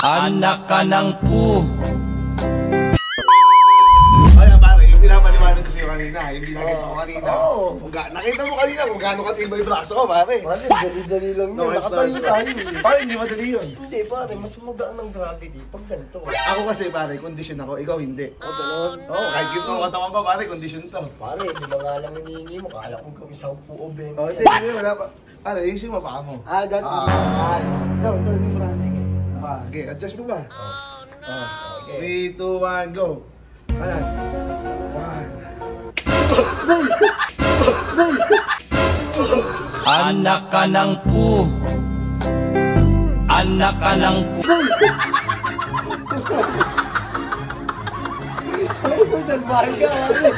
Anak ka ng pu. Ay, pare, yung pinapaliwanag ko sa'yo kanina, yung ginaganda ko kanina. Nakita mo kanina kung gaano katibay braso ko, pare. Pare, dali-dali lang yun. Nakatayo tayo. Pare, hindi madali yun. Hindi, pare. Mas magaan ng gravity pag ganito. Ako kasi, pare, kondisyon ako. Ikaw hindi. Ganun. Kahit cute mo katawan pa, pare, kondisyon to. Pare, di ba nga lang hinihingi mo? Kala ko gawin 10 o 20. Hindi, wala pa. Pare, ayusin mo pa mo. Dati Down, yung braso. Okay, adjust mo ba? Okay. 3, 2, 1, go. Ayan. 1. Anak ka ng pu. Anak ka ng pu. Ay, kung salbahin ka, pare.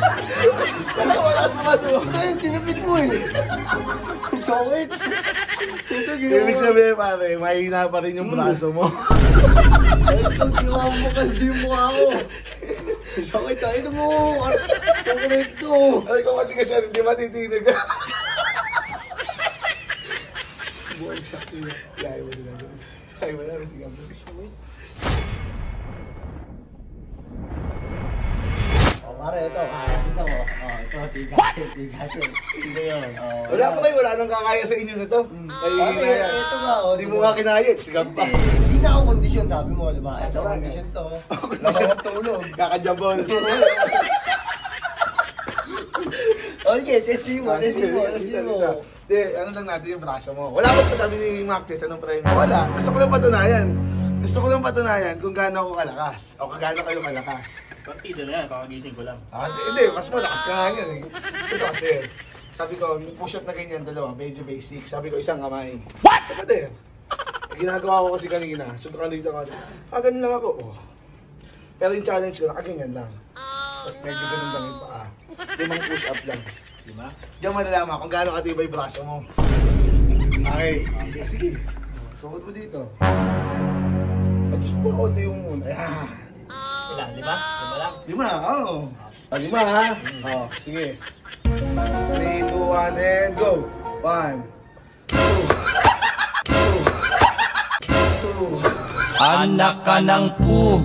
Wala sa maso. Ay, tinapit mo eh. Sakit. Ibig sabihin, pare, mahina pa rin yung braso mo. Ay, itong ginawa mo kasi yung mukha ko. Sakit tayo na mo. Sakit ko. Ay, kung matigas yan, hindi matitinig. Buwan siya. Ayaw mo nila. Ayaw mo nila. Sige, pare, ito. Ito mo. Ito, tigasin. Ito yun. Wala pa kayo, wala nang kakaya sa inyo na to. Pare, ito nga. Hindi mo nga kinaya, sigam pa. Hindi na ako kondisyon, sabi mo, di ba? Ito, kondisyon to. Lamang tulog. Kakajabol. Okay, testing mo. Hindi, ano lang natin yung braso mo. Wala pa sabi ni Mac Tess, anong prime mo? Wala. Gusto ko lang patunayan kung gaano ako kalakas. O gaano kayo kalakas. Partido na yan, kakagising ko lang. Kasi hindi, mas malakas ka nga yan eh. Ito kasi, sabi ko, yung push-up na ganyan, dalawa, medyo basic. Sabi ko, isang kamay. What? Sa pader. Ginagawa ko kasi kanina, subukan dito ka. Ganun lang ako. Oh. Pero yung challenge ko, nakaganyan lang. Tapos medyo ganun lang yung paa. 5 push-up lang. 5? Diyan malalaman kung gaano katibay yung braso mo. Okay. Sige. Tukod mo dito. Adjust mo konti yung muna. Ayan. Ilan, 5? 5 lang? 5, oo. 5 ha? Oo, sige. 3, 2, 1, and go. 1, 2. Anak ka ng pu.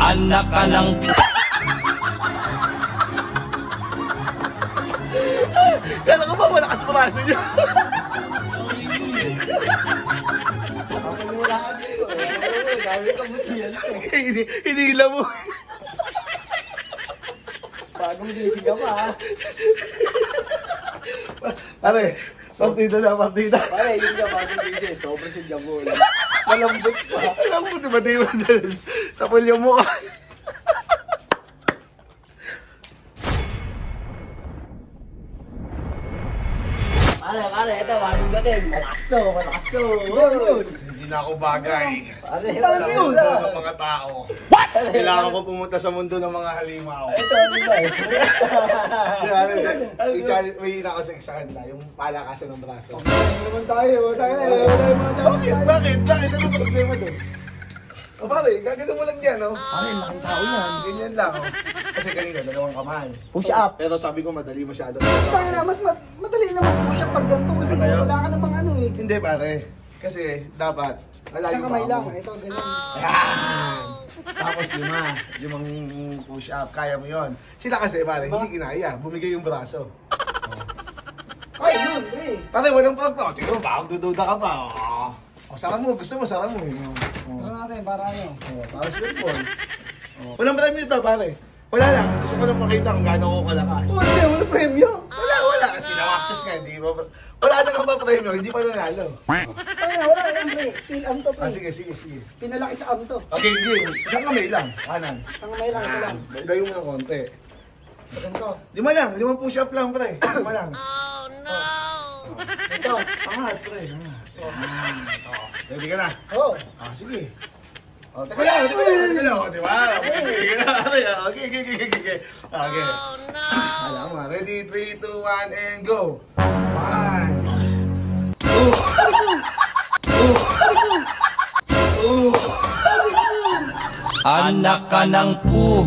Anak ka ng pu. Kala ko ba malakas braso niya? Wala ka dito. Gabi ka buti yan. Hinila mo. Bagong gising ka pa, ha? Pare, partida na, partida. Pare, yun ka bagong gising. Sobrang si Jabol. Malambot pa. Alam mo, diba sa pulyo mo ka. Pare, ito, bagong dating. Malakas to. Hindi na ako bagay. Pare, Sa mundo ng mga tao. What? Kailangan ko pumunta sa mundo ng mga halimaw. Ito, ano ba May hinako sa kanila, yung palakasan ng braso. naman tayo. Bakit? Ano ba problema doon? O pare, gagawin mo lang yan, no? Pare, laking tao yan. Ganyan lang, oh. Kasi kanina, 2 kamay. Push up. Pero sabi ko, madali masyado. Tangin na, mas madali lang mag-push up pag ganito kasi Ayaw. wala ka namang ano eh. Hindi, pare. Kasi, dapat, Isang kamay lang. Ito, ganyan. Ayan! Tapos 5 push up. Kaya mo yon. Sila kasi, pare, hindi kinaya. Bumigay yung braso. Kaya yun, eh. Pare, walang pagto. Tingnan mo, bakit dududa ka pa. Sara mo. Gusto mo, sara mo. Ano natin, para ano? Para sa football. Walang premyo ito, pare. Wala lang. Gusto ko lang makita kung gaano ako kalakas. Wala premyo. Wala. Sila Maxis nga, hindi ba? Wala na ka ba premyo? Hindi pa nanalo. Tangin na, wala lang, pre. Pin-am to, pre. Sige. Pinalaki sa am to. Okay, game. Isang kamay lang. Kanan. Isang kamay lang, ito lang. Dagdayo mo ng konti. Sa ganito. 5 lang. 5 push-up lang, pre. 5 lang. Ito. Angat, pre. Ready ka na? Oh. Sige. Teka lang. Di ba? Okay. Alam mo, ready? 3, 2, 1, and go. 1, 2. Anak ka ng pu.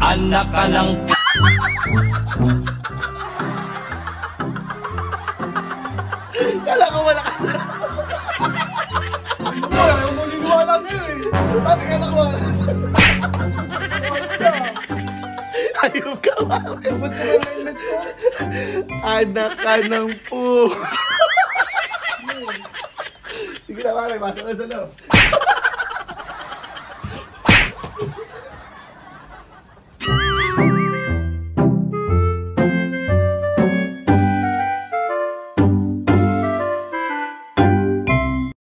Anak ka ng pu. Kala ko malakas. Wala yung maniniwala sa'yo eh. Bakit kala ko ayaw ka ba? Ba't ka na helmet ko? Anak ka ng po. Sige na pare, pasok na sa loob.